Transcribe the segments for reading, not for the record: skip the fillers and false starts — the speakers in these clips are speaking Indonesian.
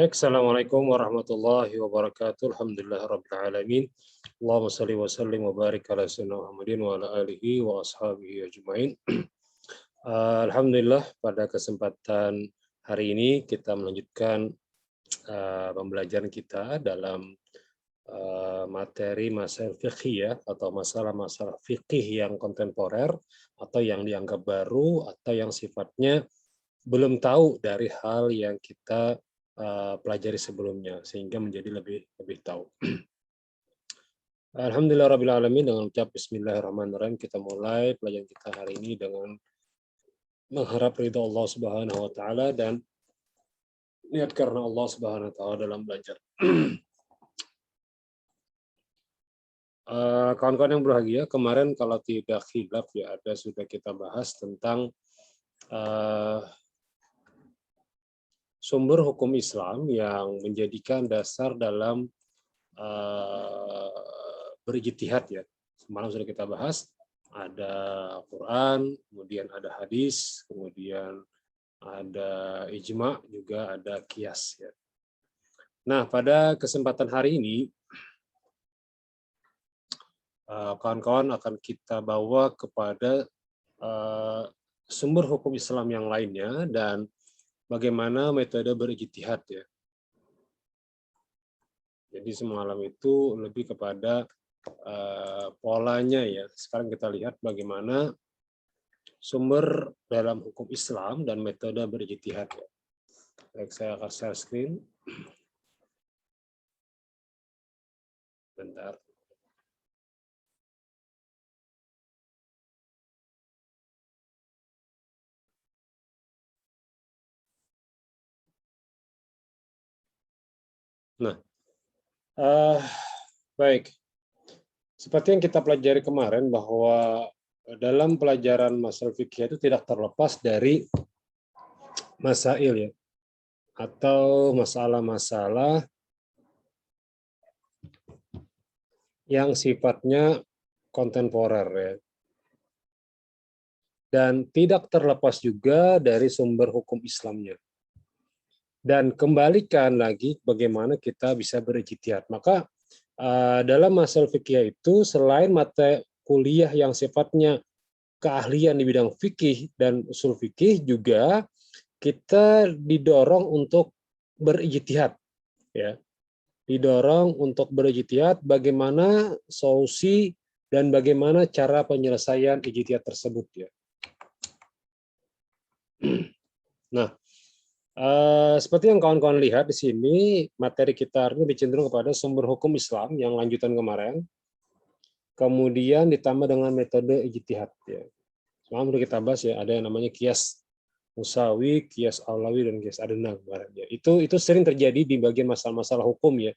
Assalamualaikum warahmatullahi wabarakatuh. Alhamdulillahirabbil alamin. Allahumma shalli wa sallim wa barik ala sayyidina Muhammadin wa ala alihi wa ashabihi ajmain. Alhamdulillah, pada kesempatan hari ini kita melanjutkan pembelajaran kita dalam materi masalah fikih ya, atau masalah-masalah fikih yang kontemporer atau yang dianggap baru atau yang sifatnya belum tahu dari hal yang kita pelajari sebelumnya, sehingga menjadi lebih tahu. Alhamdulillah alamin, dengan ucap bismillahirrahmanirrahim kita mulai pelajaran kita hari ini dengan mengharap ridha Allah Subhanahu wa taala dan niat karena Allah Subhanahu wa taala dalam belajar. Kawan-kawan yang berbahagia, kemarin kalau tidak khilaf ya, sudah kita bahas tentang sumber hukum Islam yang menjadikan dasar dalam berijtihad ya. Semalam sudah kita bahas, ada Quran, kemudian ada hadis, kemudian ada ijma, juga ada qiyas ya. Nah, pada kesempatan hari ini kawan-kawan akan kita bawa kepada sumber hukum Islam yang lainnya dan bagaimana metode berijtihad ya. Jadi semalam itu lebih kepada polanya ya. Sekarang kita lihat bagaimana sumber dalam hukum Islam dan metode berijtihad ya. Baik, saya akan share screen. Bentar. Nah, baik. Seperti yang kita pelajari kemarin bahwa dalam pelajaran masalah fikih itu tidak terlepas dari masail ya, atau masalah-masalah yang sifatnya kontemporer ya. Dan tidak terlepas juga dari sumber hukum Islamnya. Dan kembalikan lagi bagaimana kita bisa berijtihad. Maka dalam masalah fikih itu selain mata kuliah yang sifatnya keahlian di bidang fikih dan usul fikih, juga kita didorong untuk berijtihad ya. Didorong untuk berijtihad bagaimana solusi dan bagaimana cara penyelesaian ijtihad tersebut ya. Nah, seperti yang kawan-kawan lihat di sini, materi kita hari ini cenderung kepada sumber hukum Islam yang lanjutan kemarin, kemudian ditambah dengan metode ijtihad ya. Semalam sudah kita bahas ya, ada yang namanya qiyas musawi, qiyas aulawi, dan qiyas adna kemarin ya. Itu sering terjadi di bagian masalah-masalah hukum ya.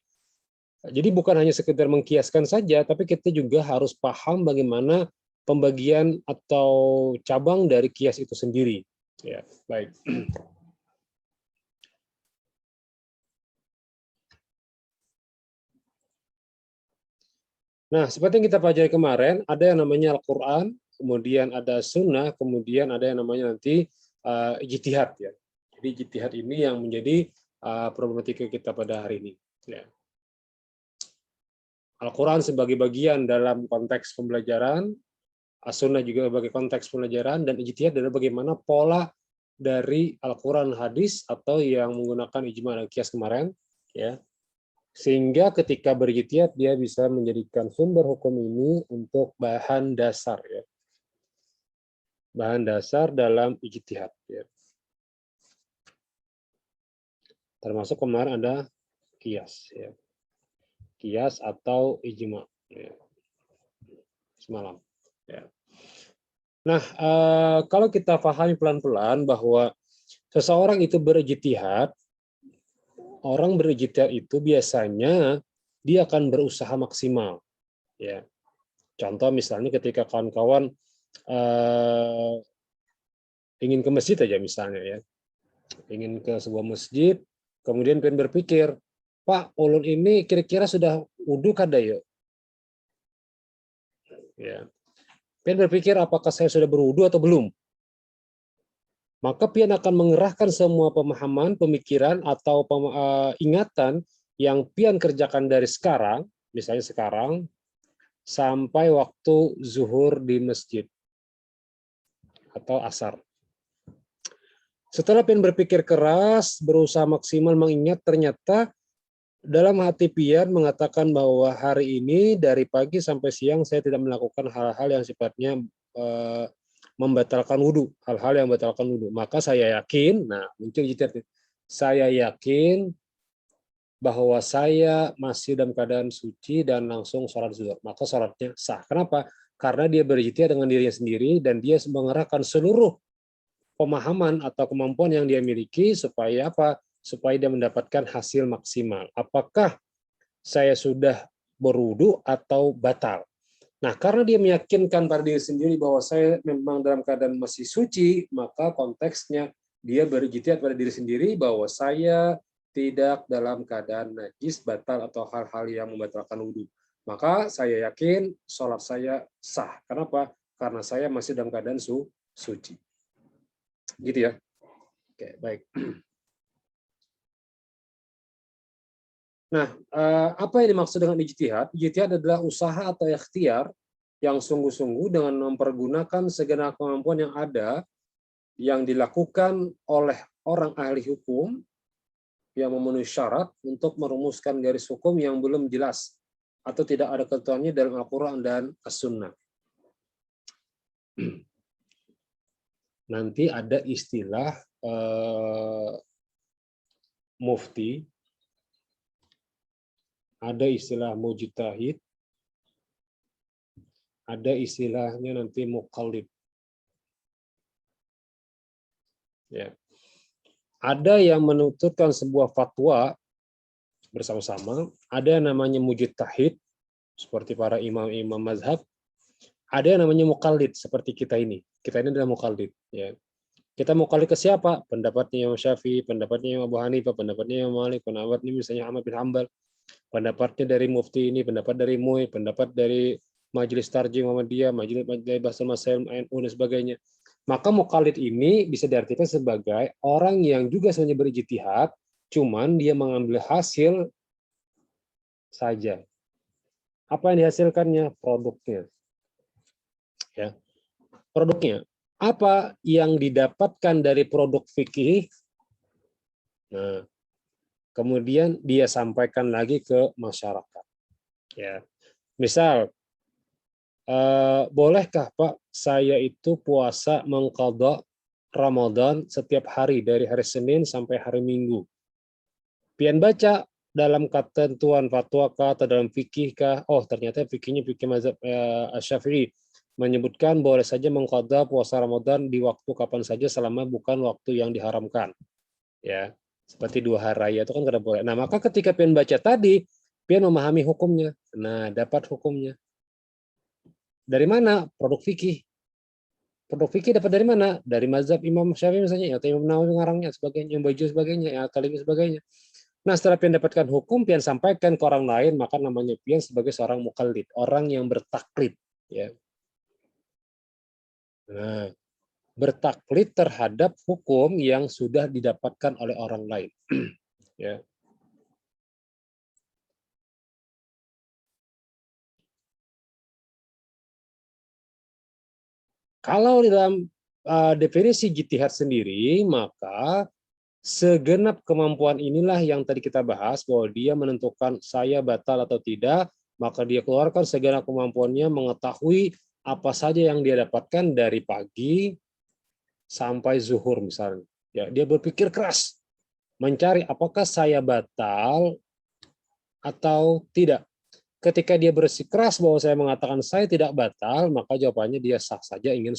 Jadi bukan hanya sekedar mengkiaskan saja, tapi kita juga harus paham bagaimana pembagian atau cabang dari qiyas itu sendiri. Ya, baik. Nah, seperti yang kita pelajari kemarin, ada yang namanya Al-Quran, kemudian ada Sunnah, kemudian ada yang namanya nanti ijtihad ya. Jadi ijtihad ini yang menjadi problematika kita pada hari ini. Ya. Al-Quran sebagai bagian dalam konteks pembelajaran, As-Sunnah juga sebagai konteks pembelajaran, dan ijtihad adalah bagaimana pola dari Al-Quran, hadis, atau yang menggunakan ijma dan qiyas kemarin, ya. Sehingga ketika berijtihad dia bisa menjadikan sumber hukum ini untuk bahan dasar ya. Bahan dasar dalam ijtihad ya. Termasuk kemarin ada qiyas ya. Qiyas atau ijma ya. Semalam ya. Nah, kalau kita pahami pelan-pelan bahwa seseorang itu berijtihad, orang berijtihad itu biasanya dia akan berusaha maksimal ya. Contoh misalnya ketika kawan-kawan ingin ke masjid aja misalnya ya, ingin ke sebuah masjid, kemudian pengen berpikir, Pak, ulun ini kira-kira sudah wudhu kada yuk? Ya, pengen berpikir apakah saya sudah berwudhu atau belum? maka pian akan mengerahkan semua pemahaman, pemikiran, atau ingatan yang pian kerjakan dari sekarang, misalnya sekarang, sampai waktu zuhur di masjid atau asar. Setelah pian berpikir keras, berusaha maksimal mengingat, ternyata dalam hati pian mengatakan bahwa hari ini dari pagi sampai siang saya tidak melakukan hal-hal yang sifatnya membatalkan wudhu, hal-hal yang membatalkan wudhu. Maka saya yakin, nah muncul ijtihad, saya yakin bahwa saya masih dalam keadaan suci dan langsung sholat zuhur. Maka sholatnya sah. Kenapa? Karena dia berijtihad dengan dirinya sendiri dan dia mengerahkan seluruh pemahaman atau kemampuan yang dia miliki supaya apa? Supaya dia mendapatkan hasil maksimal. Apakah saya sudah berwudu atau batal? Nah, karena dia meyakinkan pada diri sendiri bahwa saya memang dalam keadaan masih suci, maka konteksnya dia berijtihad pada diri sendiri bahwa saya tidak dalam keadaan najis, batal, atau hal-hal yang membatalkan wudhu. Maka saya yakin sholat saya sah. Kenapa? Karena saya masih dalam keadaan suci. Gitu ya. Oke, baik. Nah, apa yang dimaksud dengan ijtihad? Ijtihad adalah usaha atau ikhtiar yang sungguh-sungguh dengan mempergunakan segenap kemampuan yang ada yang dilakukan oleh orang ahli hukum yang memenuhi syarat untuk merumuskan garis hukum yang belum jelas atau tidak ada ketentuannya dalam Al-Quran dan As-Sunnah. Nanti ada istilah mufti, ada istilah mujtahid, ada istilahnya nanti muqallid. Ya. Ada yang menuntutkan sebuah fatwa bersama-sama, ada yang namanya mujtahid seperti para imam-imam mazhab, ada yang namanya muqallid seperti kita ini. Kita ini adalah muqallid, ya. Kita muqallid ke siapa? Pendapatnya Imam Syafi'i, pendapatnya Imam Abu Hanifah, pendapatnya Imam Malik, pendapatnya misalnya Ahmad bin Hanbal, pendapatnya dari mufti ini, pendapat dari MUI, pendapat dari Majelis Tarjih Muhammadiyah, Majelis Bahasa Masail NU dan sebagainya. Maka muqallid ini bisa diartikan sebagai orang yang juga sebenarnya berijtihad, cuman dia mengambil hasil saja. Apa yang dihasilkannya? Produknya. Ya. Produknya. Apa yang didapatkan dari produk fikih? Nah, kemudian dia sampaikan lagi ke masyarakat. Ya. Misal, bolehkah Pak saya itu puasa mengqadha Ramadan setiap hari dari hari Senin sampai hari Minggu? Pian baca dalam ketentuan fatwa kah atau dalam fikih kah? Oh, ternyata fikihnya fikih mazhab Asy-Syafi'i menyebutkan boleh saja mengqadha puasa Ramadan di waktu kapan saja selama bukan waktu yang diharamkan. Ya, seperti 2 hari raya itu kan kada boleh. Nah, maka ketika pian baca tadi, pian memahami hukumnya. Nah, dapat hukumnya. Dari mana? Produk fikih. Produk fikih dapat dari mana? Dari mazhab Imam Syafi'i misalnya, atau Imam Nawawi ngarangnya sebagainya, Yang Baju sebagainya, ya Talimi sebagainya. Nah, setelah pian dapatkan hukum, pian sampaikan ke orang lain, maka namanya pian sebagai seorang muqallid, orang yang bertaklid, ya. Nah, bertaklid terhadap hukum yang sudah didapatkan oleh orang lain. Ya. Kalau di dalam definisi ijtihad sendiri, maka segenap kemampuan inilah yang tadi kita bahas, bahwa dia menentukan saya batal atau tidak, maka dia keluarkan segenap kemampuannya mengetahui apa saja yang dia dapatkan dari pagi sampai zuhur misalnya. Ya, dia berpikir keras, mencari apakah saya batal atau tidak. Ketika dia bersikeras bahwa saya mengatakan saya tidak batal, maka jawabannya dia sah saja ingin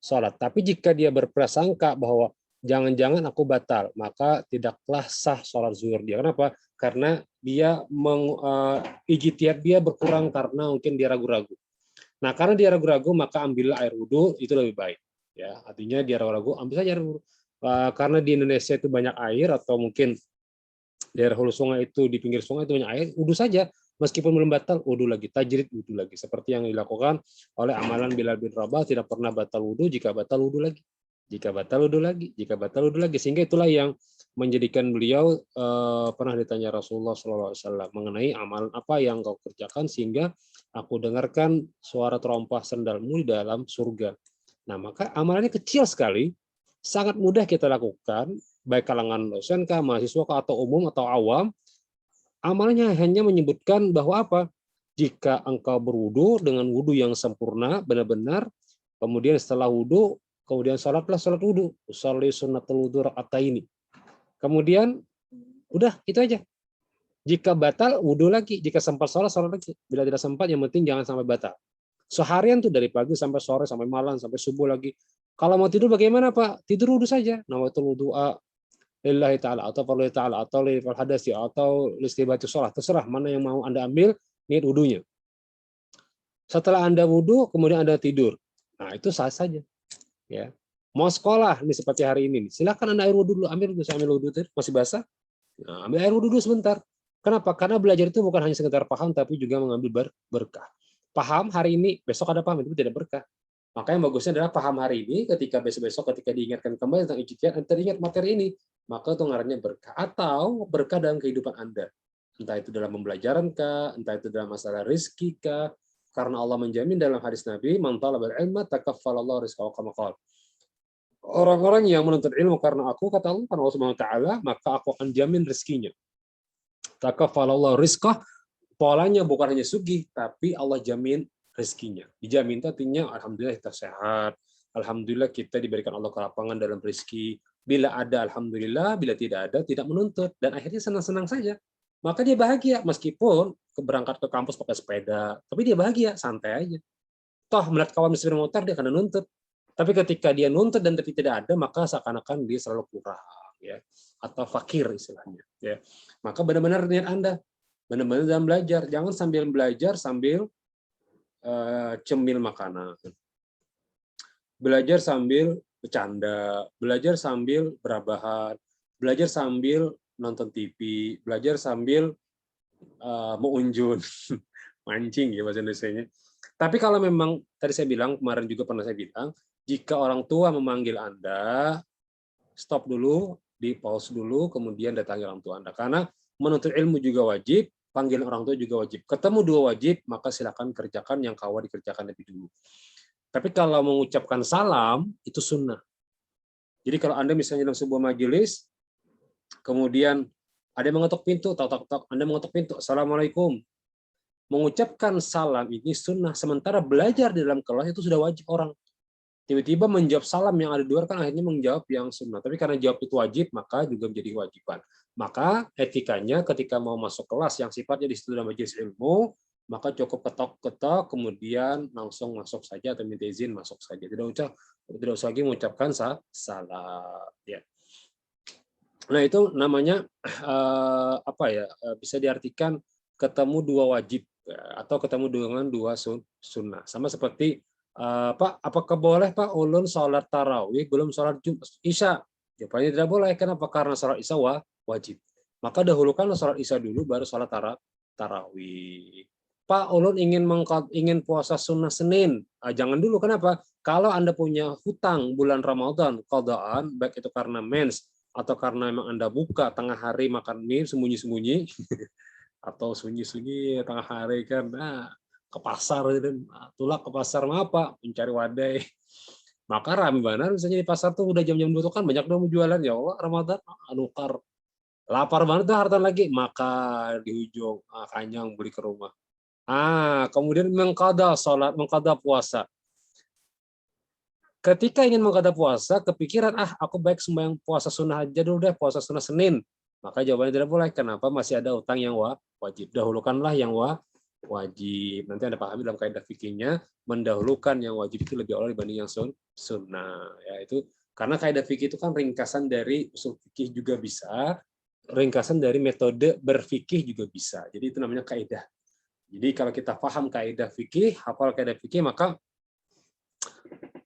sholat. Tapi jika dia berprasangka bahwa jangan-jangan aku batal, maka tidaklah sah sholat zuhur dia. Kenapa? Karena dia ijtihad dia berkurang karena mungkin dia ragu-ragu. Nah, karena dia ragu-ragu, maka ambillah air wudhu, itu lebih baik. Ya, artinya dia ragu-ragu, ambil saja air wudhu. Karena di Indonesia itu banyak air, atau mungkin daerah hulu sungai itu, di pinggir sungai itu banyak air, wudhu saja. Meskipun belum batal, wudhu lagi, tajrid wudhu lagi. Seperti yang dilakukan oleh amalan Bilal bin Rabah, tidak pernah batal wudhu, jika batal wudhu lagi. Jika batal wudhu lagi, jika batal wudhu lagi. Sehingga itulah yang menjadikan beliau pernah ditanya Rasulullah SAW mengenai amalan apa yang kau kerjakan sehingga aku dengarkan suara terompah sendalmu di dalam surga. Nah, maka amalannya kecil sekali, sangat mudah kita lakukan, baik kalangan dosen kah, mahasiswa kah, atau umum atau awam. Amalnya hanya menyebutkan bahwa apa? Jika engkau berwudu dengan wudu yang sempurna, benar-benar, kemudian setelah wudu, kemudian sholatlah sholat wudu, usolli sunnatul wudu rakaataini. Kemudian udah itu aja. Jika batal wudu lagi, jika sempat sholat lagi. Bila tidak sempat, yang penting jangan sampai batal. Seharian tuh dari pagi sampai sore, sampai malam, sampai subuh lagi. Kalau mau tidur bagaimana Pak? Tidur wudu saja. Nawaitul wudu'a lillahi ta'ala atau lillahi ta'ala atau lil hadasi atau listibati sholat. Terserah mana yang mau Anda ambil niat wudunya. Setelah Anda wudu, kemudian Anda tidur. Nah, itu sah saja. Ya. Mau sekolah nih seperti hari ini. Silakan Anda air wudu dulu, ambil dulu, saya ambil wudu masih basah. Nah, ambil air wudu dulu sebentar. Kenapa? Karena belajar itu bukan hanya sekedar paham tapi juga mengambil berkah. Paham hari ini, besok ada paham, itu tidak berkah. Maka yang bagusnya adalah paham hari ini, ketika besok-besok ketika diingatkan kembali tentang ijtihad, teringat materi ini, maka itu ngarannya berkah. Atau berkah dalam kehidupan Anda. Entah itu dalam pembelajaran kah, entah itu dalam masalah rezeki kah, karena Allah menjamin dalam hadis Nabi, man talabal ilma takaffalallahu rizqahu kama qala. Orang-orang yang menuntut ilmu karena aku, kata Allah, karena Allah Subhanahu wa taala, maka aku akan jamin rezekinya. Takaffalallahu rizqah, polanya bukan hanya sugih, tapi Allah jamin rezekinya. Dijamin itu artinya alhamdulillah kita sehat, alhamdulillah kita diberikan Allah kelapangan dalam rezeki. Bila ada alhamdulillah, bila tidak ada tidak menuntut, dan akhirnya senang-senang saja. Maka dia bahagia meskipun berangkat ke kampus pakai sepeda, tapi dia bahagia, santai aja. Toh melihat kawan sepeda motor dia akan nuntut. Tapi ketika dia nuntut dan tapi tidak ada, maka seakan-akan dia selalu kurang, ya, atau fakir istilahnya. Ya, maka benar-benar niat Anda, benar-benar dalam belajar, jangan sambil belajar sambil cemil makanan, belajar sambil bercanda, belajar sambil berabahan, belajar sambil nonton TV, belajar sambil mengunjun, mancing ya bahasa Indonesianya. Tapi kalau memang tadi saya bilang, kemarin juga pernah saya bilang, jika orang tua memanggil Anda, stop dulu, di pause dulu, kemudian datangi orang tua Anda. Karena menuntut ilmu juga wajib, panggilan orang tua juga wajib. Ketemu dua wajib, maka silakan kerjakan yang kawal dikerjakan lebih dulu. Tapi kalau mengucapkan salam, itu sunnah. Jadi kalau Anda misalnya dalam sebuah majelis, kemudian ada yang mengetuk pintu, tok-tok-tok, Anda mengetuk pintu, Assalamualaikum. Mengucapkan salam ini sunnah, sementara belajar di dalam kelas itu sudah wajib orang. Tiba-tiba menjawab salam yang ada di luar kan akhirnya menjawab yang sunnah. Tapi karena jawab itu wajib, maka juga menjadi kewajiban. Maka etikanya ketika mau masuk kelas yang sifatnya di situ dalam majelis ilmu, maka cukup ketok-ketok, kemudian langsung masuk saja atau minta izin masuk saja. Tidak usah lagi mengucapkan salam. Ya. Nah itu namanya apa ya? Bisa diartikan ketemu dua wajib atau ketemu dengan dua sunnah. Sama seperti Pak, apakah boleh Pak ulun sholat tarawih belum sholat isya? Jawabannya tidak boleh. Kenapa? Karena sholat isya wajib. Maka dahulukan sholat isya dulu, baru sholat tarawih. Pak, ulun ingin puasa sunnah Senin. Jangan dulu. Kenapa? Kalau Anda punya hutang bulan Ramadan, qadaan, baik itu karena mens atau karena memang Anda buka tengah hari makan mie sembunyi-sembunyi, atau sunyi-sunyi tengah hari kan, ke pasar, tulak ke pasar apa mencari wadai, maka rame banget misalnya di pasar tuh udah jam-jam 2 kan banyak dong jualan, ya Allah Ramadan anukar lapar banget tuh harta lagi, maka di ujung kanyang beli ke rumah, kemudian mengqadha salat, mengqadha puasa. Ketika ingin mengqadha puasa, kepikiran aku baik sembahyang puasa sunnah aja dulu deh, puasa sunnah Senin, maka jawabannya tidak boleh. Kenapa? Masih ada utang yang wajib. Dahulukanlah yang wajib. Nanti Anda pahami dalam kaidah fikihnya, mendahulukan yang wajib itu lebih awal dibanding yang sunnah. Ya, itu karena kaidah fikih itu kan ringkasan dari usul fikih juga bisa, ringkasan dari metode berfikih juga bisa. Jadi itu namanya kaidah. Jadi kalau kita paham kaidah fikih, hafal kaidah fikih, maka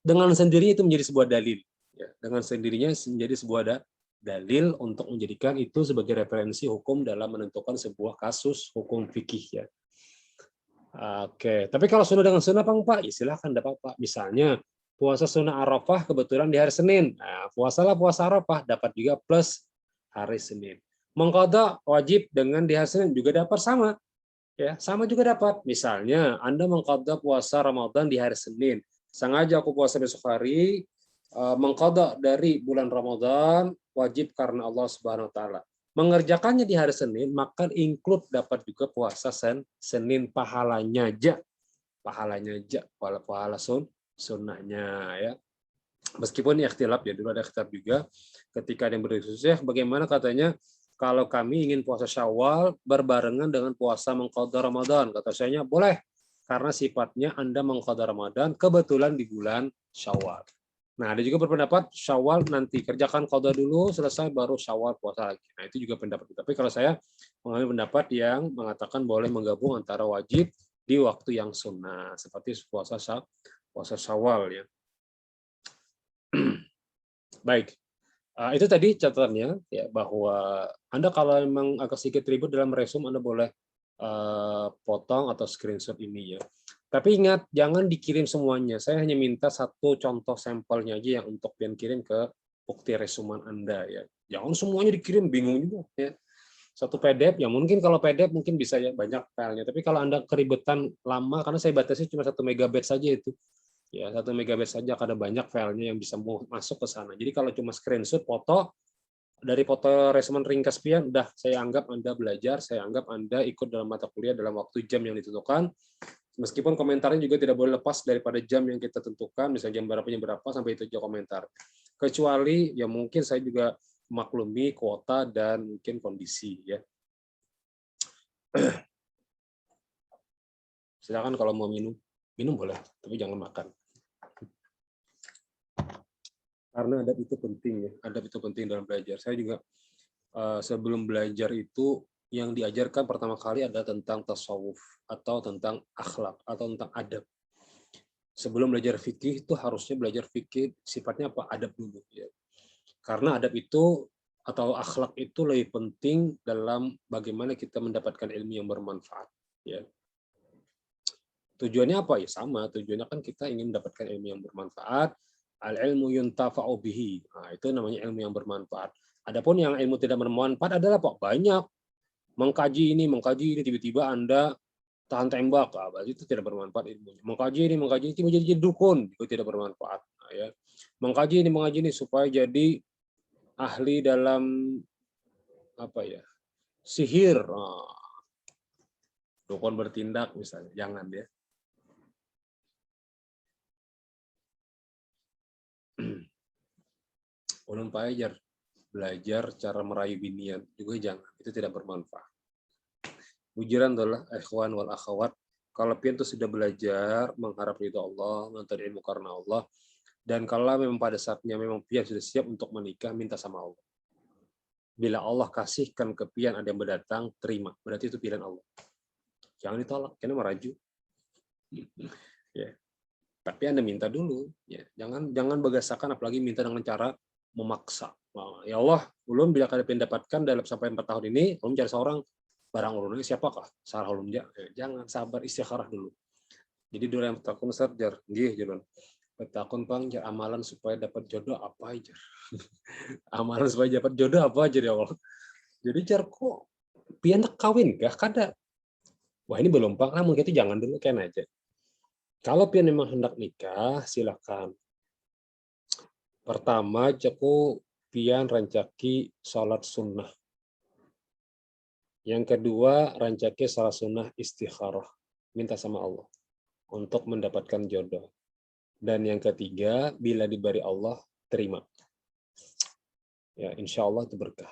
dengan sendirinya itu menjadi sebuah dalil. Ya, dengan sendirinya menjadi sebuah dalil untuk menjadikan itu sebagai referensi hukum dalam menentukan sebuah kasus hukum fikih ya. Oke, tapi kalau sunnah dengan sunnah Pak, ya silakan, tidak apa-apa. Misalnya Puasa sunnah Arafah kebetulan di hari Senin. Nah, puasalah puasa Arafah dapat juga plus hari Senin. Mengqadha wajib dengan di hari Senin juga dapat sama. Ya, sama juga dapat. Misalnya Anda mengqadha puasa Ramadan di hari Senin. Sengaja aku puasa besok hari, mengqadha dari bulan Ramadan wajib karena Allah Subhanahu wa taala. Mengerjakannya di hari Senin, maka include dapat juga puasa Senin pahalanya aja. Pahalanya aja, pahala sunnahnya ya. Meskipun ikhtilaf ya, dulu ada ikhtilaf juga ketika ada yang berdiskusi bagaimana katanya kalau kami ingin puasa Syawal berbarengan dengan puasa mengqadha Ramadan. Kata saya boleh karena sifatnya Anda mengqadha Ramadan kebetulan di bulan Syawal. Nah, ada juga berpendapat Syawal nanti kerjakan qadha dulu selesai baru Syawal puasa lagi. Nah, itu juga pendapat. Tapi kalau saya mengambil pendapat yang mengatakan boleh menggabung antara wajib di waktu yang sunnah seperti puasa Syawal ya. Baik, itu tadi catatannya ya bahwa Anda kalau memang agak sedikit ribut dalam resume Anda boleh potong atau screenshot ini ya. Tapi ingat jangan dikirim semuanya. Saya hanya minta satu contoh sampelnya aja yang untuk pian kirim ke bukti resuman Anda ya. Jangan semuanya dikirim, bingung juga ya. Satu PDF ya mungkin kalau PDF mungkin bisa ya banyak filenya. Tapi kalau Anda keribetan lama karena saya batasi cuma 1 MB saja itu. Ya, 1 MB saja karena banyak filenya yang bisa masuk ke sana. Jadi kalau cuma screenshot foto dari foto resumen ringkas pian udah saya anggap Anda belajar, saya anggap Anda ikut dalam mata kuliah dalam waktu jam yang ditentukan. Meskipun komentarnya juga tidak boleh lepas daripada jam yang kita tentukan, misalnya jam berapa sampai itu aja komentar. Kecuali ya mungkin saya juga maklumi kuota dan mungkin kondisi ya. Silakan kalau mau minum boleh, tapi jangan makan. Karena adab itu penting ya, adab itu penting dalam belajar. Saya juga sebelum belajar itu yang diajarkan pertama kali adalah tentang tasawuf atau tentang akhlak atau tentang adab. Sebelum belajar fikih itu harusnya belajar fikih sifatnya apa? Adab dulu ya. Karena adab itu atau akhlak itu lebih penting dalam bagaimana kita mendapatkan ilmu yang bermanfaat ya. Tujuannya apa ya? Sama, tujuannya kan kita ingin mendapatkan ilmu yang bermanfaat. Al-ilmu yuntafa'u bihi. Nah, itu namanya ilmu yang bermanfaat. Adapun yang ilmu tidak bermanfaat adalah Pak banyak mengkaji ini tiba-tiba Anda tahan tembak, berarti itu tidak bermanfaat ilmunya. Mengkaji ini tiba-tiba jadi dukun, itu tidak bermanfaat. Nah, ya. Mengkaji ini supaya jadi ahli dalam apa ya? Sihir. Nah, dukun bertindak misalnya, jangan ya. Ulun belajar cara merayu binian juga jangan, itu tidak bermanfaat. Ujiran adalah ikhwan wal akhwat, kalau pian itu sudah belajar mengharap ridho Allah, mencari ilmu karena Allah, dan kalau memang pada saatnya memang pian sudah siap untuk menikah, minta sama Allah. Bila Allah kasihkan ke pian ada yang berdatang, terima, berarti itu pilihan Allah. Jangan ditolak, karena meraju. Ya. Tapi Anda minta dulu, ya. Jangan bagasakan, apalagi minta dengan cara memaksa. Nah, ya Allah, ulun bila kalian dapatkan dalam sampai 4 tahun ini, ulun cari seorang barang ulun ini siapakah? Sarah ulun ya. Jangan, sabar istikharah dulu. Jadi dulu yang takun sarjar, nggih jalan. Takun pang amalan supaya dapat jodoh apa aja. Amalan supaya dapat jodoh apa aja ya Allah. Jadi jar kok pian kawin kah kada? Wah ini belum pang, namun itu jangan dulu kan aja. Kalau pian memang hendak nikah, silakan. Pertama, ceku pian rancaki salat sunnah. Yang kedua, rancaki salat sunnah istikharah. Minta sama Allah untuk mendapatkan jodoh. Dan yang ketiga, bila diberi Allah, terima. Ya, insya Allah itu berkah.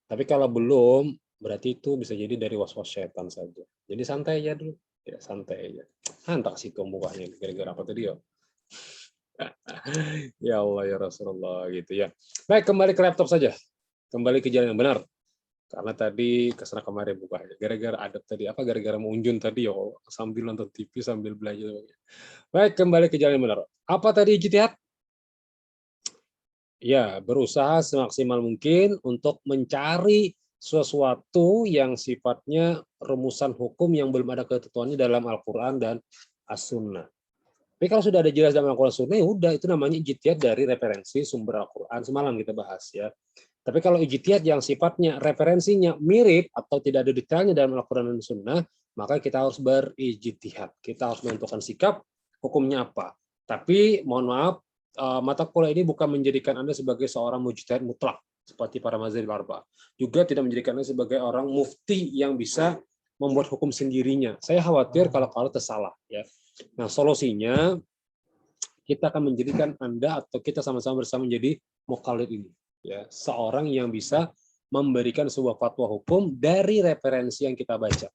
Tapi kalau belum, berarti itu bisa jadi dari was-was syaitan saja. Jadi santai aja dulu. Ya, santai aja. Hantak sih mukanya gara-gara apa tadi ya? Ya Allah ya Rasulullah gitu ya. Baik, kembali ke laptop saja. Kembali ke jalan yang benar. Karena tadi kesana kemari buka. Gara-gara adab tadi apa? Gara-gara mau unjun tadi ya sambil nonton TV sambil belajar. Baik, kembali ke jalan yang benar. Apa tadi ijtihad? Ya, berusaha semaksimal mungkin untuk mencari sesuatu yang sifatnya rumusan hukum yang belum ada ketentuannya dalam Al-Quran dan As-Sunnah. Tapi kalau sudah ada jelas dalam Al-Quran Sunnah, ya udah itu namanya ijtihad dari referensi sumber Al-Quran. Semalam kita bahas ya. Tapi kalau ijtihad yang sifatnya referensinya mirip atau tidak ada detailnya dalam Al-Quran dan Sunnah, maka kita harus berijtihad. Kita harus menentukan sikap, hukumnya apa. Tapi mohon maaf, mata kuliah ini bukan menjadikan Anda sebagai seorang mujtahid mutlak seperti para mazhab arba. Juga tidak menjadikan Anda sebagai orang mufti yang bisa membuat hukum sendirinya. Saya khawatir kalau tersalah ya. Nah, solusinya kita akan menjadikan Anda atau kita sama-sama bersama menjadi mukallid ini, ya, seorang yang bisa memberikan sebuah fatwa hukum dari referensi yang kita baca.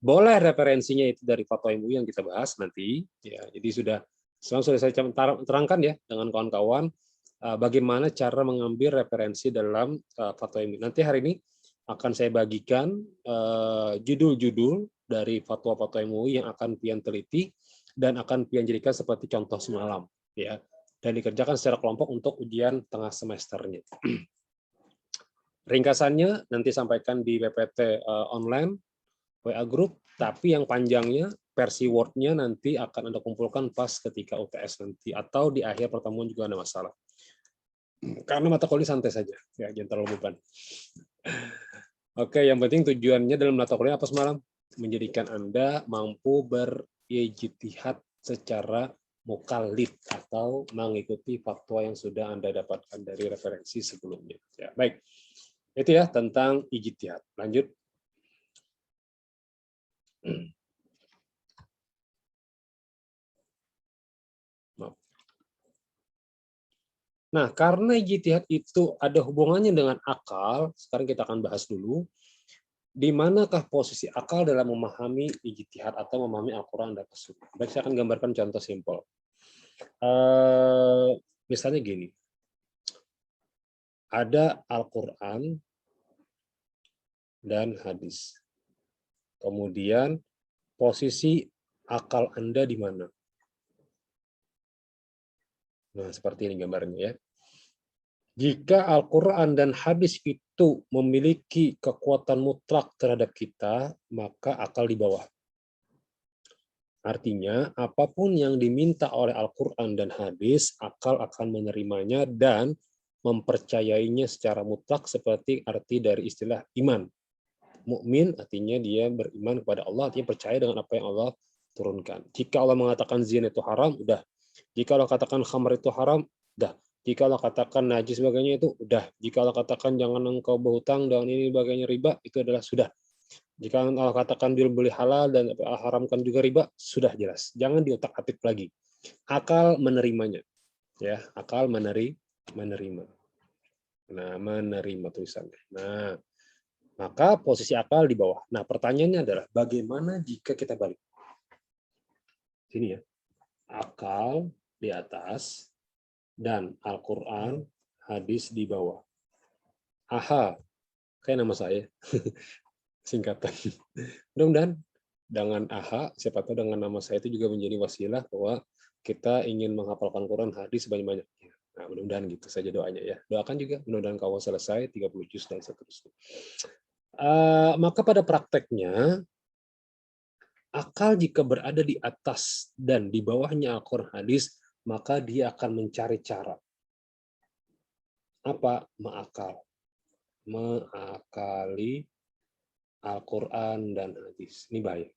Boleh referensinya itu dari fatwa MUI yang kita bahas nanti, ya. Jadi sudah saya terangkan ya dengan kawan-kawan bagaimana cara mengambil referensi dalam fatwa MUI. Nanti hari ini akan saya bagikan judul-judul dari fatwa-fatwa MUI yang akan pian teliti dan akan pian jadikan seperti contoh semalam, ya, dan dikerjakan secara kelompok untuk ujian tengah semesternya. Ringkasannya nanti sampaikan di PPT online WA group, tapi yang panjangnya versi Word-nya nanti akan Anda kumpulkan pas ketika UTS nanti atau di akhir pertemuan juga ada masalah. Karena mata kuliah santai saja, ya, jangan terlalu beban. Oke, yang penting tujuannya dalam mata kuliah apa semalam? Menjadikan Anda mampu berijtihad secara mukallid atau mengikuti fatwa yang sudah Anda dapatkan dari referensi sebelumnya. Ya, baik. Itu ya tentang ijtihad. Lanjut. Nah, karena ijtihad itu ada hubungannya dengan akal, sekarang kita akan bahas dulu di manakah posisi akal dalam memahami ijtihad atau memahami Al-Quran dan As-Sunnah. Baik, saya akan gambarkan contoh simpel. Misalnya gini, ada Al-Quran dan hadis. Kemudian posisi akal Anda di mana? Nah, seperti ini gambarnya ya. Jika Al-Quran dan hadis itu memiliki kekuatan mutlak terhadap kita, maka akal di bawah. Artinya, apapun yang diminta oleh Al-Quran dan hadis, akal akan menerimanya dan mempercayainya secara mutlak seperti arti dari istilah iman. Mukmin artinya dia beriman kepada Allah, artinya percaya dengan apa yang Allah turunkan. Jika Allah mengatakan zina itu haram, udah. Jika Allah katakan khamr itu haram, udah. Jika Allah katakan najis sebagainya itu udah. Jika Allah katakan jangan engkau berhutang dan ini sebagainya riba, itu adalah sudah. Jika Allah katakan jual beli halal dan haramkan juga riba, sudah jelas. Jangan diotak-atik lagi. Akal menerimanya. Ya, akal menerima. Nah, menerima tulisannya. Nah, maka posisi akal di bawah. Nah, pertanyaannya adalah bagaimana jika kita balik? Sini ya. Akal di atas dan Al-Quran, hadis di bawah. AHA, kayak nama saya. Singkatan. Mudah-mudahan dengan AHA, siapa tahu dengan nama saya itu juga menjadi wasilah bahwa kita ingin menghafalkan Quran, hadis sebanyak-banyaknya. Nah, mudah-mudahan gitu saja doanya ya. Doakan juga mudah-mudahan kau selesai 30 juz dan seterusnya. Maka pada prakteknya akal jika berada di atas dan di bawahnya Al-Quran hadis, maka dia akan mencari cara. Apa? Mengakali Al-Quran dan hadis. Ini bahaya.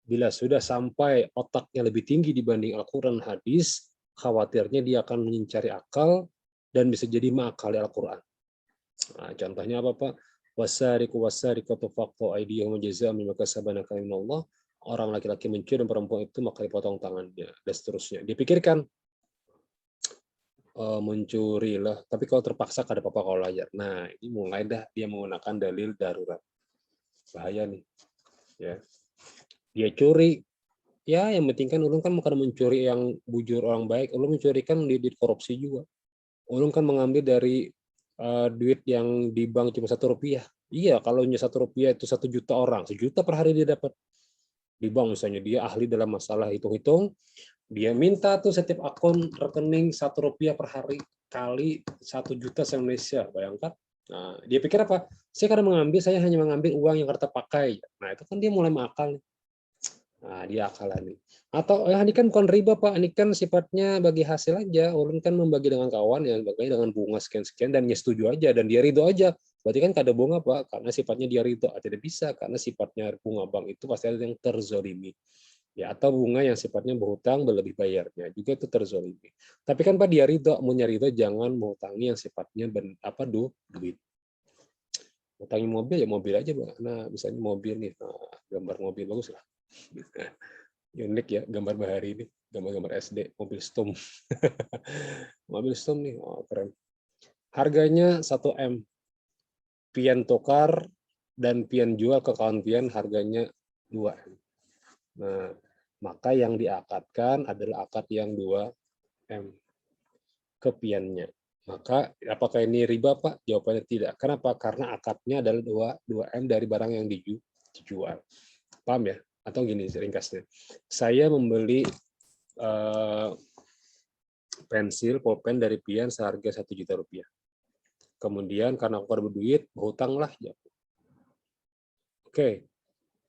Bila sudah sampai otaknya lebih tinggi dibanding Al-Quran dan hadis, khawatirnya dia akan mencari akal dan bisa jadi mengakali Al-Quran. Nah, contohnya apa, Pak? Wasariqu wasariqatu faqtu aydiyahum jazaa'an bima kasabana minallah. Orang laki-laki mencuri dan perempuan itu maka dipotong tangannya dan seterusnya. Dipikirkan mencuri lah, tapi kalau terpaksa kada apa-apa kalau layar. Nah, ini mulai dah dia menggunakan dalil darurat. Bahaya nih. Ya. Dia curi. Ya, yang penting kan ulun kan bukan mencuri yang bujur orang baik, ulun mencuri kan di korupsi juga. Ulun kan mengambil dari duit yang di bank cuma Rp1. Iya, kalau Rp1 itu 1 juta orang, 1 juta per hari dia dapat. Di bank misalnya dia ahli dalam masalah hitung-hitung, dia minta tuh setiap akun rekening Rp1 per hari kali 1 juta se-Indonesia, bayangkan. Nah, dia pikir apa? Saya hanya mengambil uang yang harta pakai. Nah, itu kan dia mulai mengakal. Nah, dia akalani. Atau ini kan bukan riba Pak, ini kan sifatnya bagi hasil aja. Ulun kan membagi dengan kawan yang bagi dengan bunga sekian-sekian dan dia setuju aja dan dia ridho aja. Berarti kan kada bunga Pak, karena sifatnya dia ridho. Tidak bisa karena sifatnya bunga bank itu pasti ada yang terzolimi. Ya, atau bunga yang sifatnya berhutang berlebih bayarnya juga itu terzolimi. Tapi kan Pak dia ridho, mau ridho jangan menghutangi yang sifatnya duit. Hutangi mobil ya mobil aja Pak. Nah, misalnya mobil nih, nah, gambar mobil bagus lah. Unik ya gambar bahari ini, gambar-gambar SD mobil Stom. Mobil Stom nih, oh, keren. Harganya 1 M. Pian tukar dan pian jual ke kawan pian harganya 2 M. Nah, maka yang diakadkan adalah akad yang 2 M ke piannya. Maka apakah ini riba Pak? Jawabannya tidak. Kenapa? Karena akadnya adalah 2 M dari barang yang dijual. Paham ya? Atau gini ringkasnya. Saya membeli pensil, pulpen dari pian seharga 1 juta rupiah. Kemudian karena aku ada berduit, berhutanglah. Oke,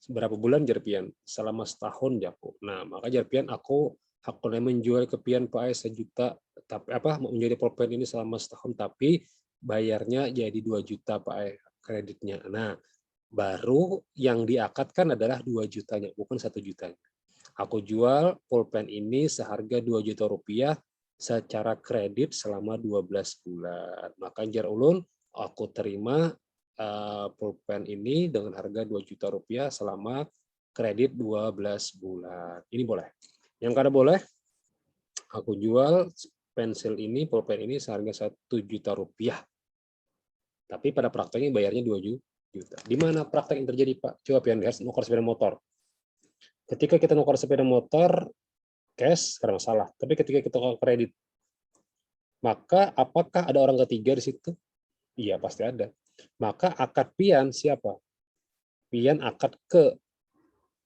berapa bulan Jarpian? Selama setahun Jaku. Nah, maka Jarpian aku haknya menjual ke pian Pak 1 juta, tapi menjadi pulpen ini selama setahun, tapi bayarnya jadi 2 juta Pak kreditnya. Nah, baru yang diakadkan adalah 2 jutanya, bukan 1 jutanya. Aku jual pulpen ini seharga 2 juta rupiah secara kredit selama 12 bulan. Maka jar ulun, aku terima pulpen ini dengan harga 2 juta rupiah selama kredit 12 bulan. Ini boleh. Yang kada boleh, aku jual pensil ini, pulpen ini seharga 1 juta rupiah. Tapi pada prakteknya bayarnya 2 juta. Di mana praktek yang terjadi, Pak? Coba pian lihat nuker sepeda motor. Ketika kita nuker sepeda motor, cash, karena masalah. Tapi ketika kita kredit, maka apakah ada orang ketiga di situ? Iya, pasti ada. Maka akad pian siapa? Pian akad ke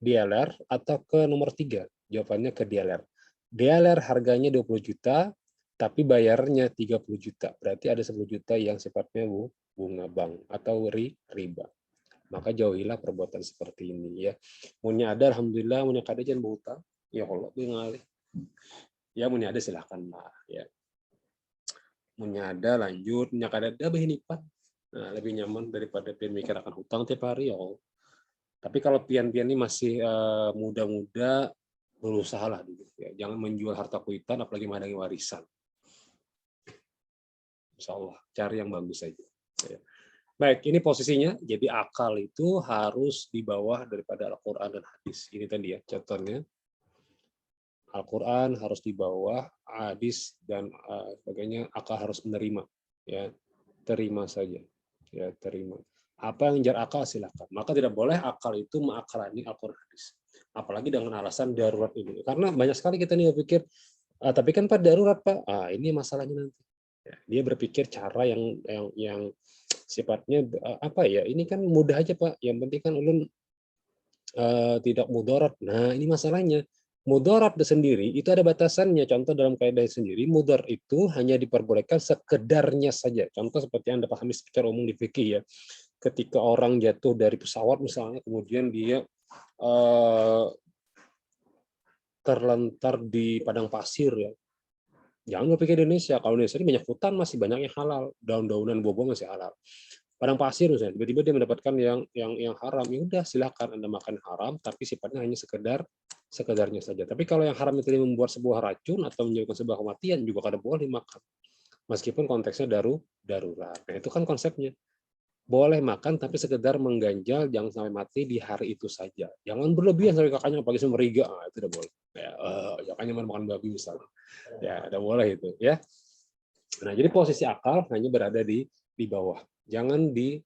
DLR atau ke nomor 3? Jawabannya ke DLR. DLR harganya 20 juta, tapi bayarnya 30 juta. Berarti ada 10 juta yang sifatnya bunga bank atau riba. Maka jauhilah perbuatan seperti ini ya. Munya ada alhamdulillah, munya kada jangan berhutang. Ya Allah, ngalih. Ya munya ada silahkan lah ya. Munya ada lanjut, munya kada ada bahinipan. Nah, lebih nyaman daripada pian mikir akan hutang tiap hari ya Allah. Tapi kalau pian-pian ini masih muda-muda, berusaha lah dulu ya. Jangan menjual harta kuitan apalagi mendatangi warisan. Insya Allah cari yang bagus saja. Ya. Baik, ini posisinya. Jadi akal itu harus di bawah daripada Al-Quran dan hadis. Ini tadi ya contohnya. Al-Quran harus di bawah, hadis dan sebagainya. Akal harus menerima. Ya, terima saja. Ya, terima. Apa yang jar akal silakan. Maka tidak boleh akal itu mengakalani Al-Quran hadis. Apalagi dengan alasan darurat ini. Karena banyak sekali kita nih berpikir, tapi kan Pak darurat Pak. Ini masalahnya nanti. Ya, dia berpikir cara yang sifatnya apa ya, ini kan mudah aja Pak, yang penting kan ulun tidak mudarat. Nah ini masalahnya, mudarat sendiri itu ada batasannya. Contoh dalam kaidah sendiri, mudar itu hanya diperbolehkan sekedarnya saja. Contoh seperti yang Anda pahami secara umum di fikih ya, ketika orang jatuh dari pesawat misalnya, kemudian dia terlantar di padang pasir ya. Jangan berpikir Indonesia. Kalau Indonesia ini banyak hutan, masih banyak yang halal. Daun-daunan buah-buah masih halal. Padang pasir misalnya, tiba-tiba dia mendapatkan yang haram. Ya udah, silakan Anda makan haram, tapi sifatnya hanya sekedarnya saja. Tapi kalau yang haram itu membuat sebuah racun atau menyebabkan sebuah kematian, juga kada boleh makan. Meskipun konteksnya darurat. Nah, itu kan konsepnya. Boleh makan, tapi sekedar mengganjal, jangan sampai mati di hari itu saja. Jangan berlebihan sampai kakaknya pagi semeriga, itu tidak boleh. Ya, kakaknya makan babi misalnya. Ya, tidak boleh itu. Ya. Nah, jadi posisi akal hanya berada di bawah, jangan di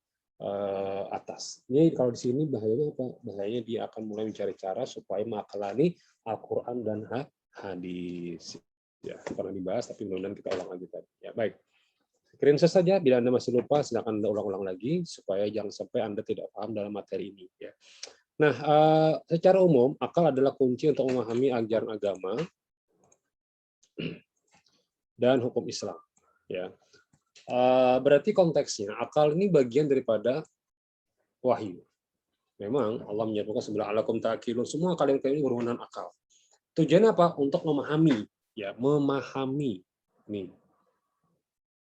atas. Ini kalau di sini bahayanya apa? Bahayanya dia akan mulai mencari cara supaya mengakalani Al-Quran dan hadis. Ya, pernah dibahas, tapi mudah-mudahan kita ulang lagi tadi. Ya, baik. Screenshot saja, bila Anda masih lupa, silakan Anda ulang-ulang lagi, supaya jangan sampai Anda tidak paham dalam materi ini. Ya. Nah, secara umum, akal adalah kunci untuk memahami ajaran agama dan hukum Islam. Ya. Berarti konteksnya, akal ini bagian daripada wahyu. Memang Allah menyebutkan sebelah alakum ta'qilun, semua kalian ini berhubungan akal. Tujuannya apa? Untuk memahami, ya, memahami nih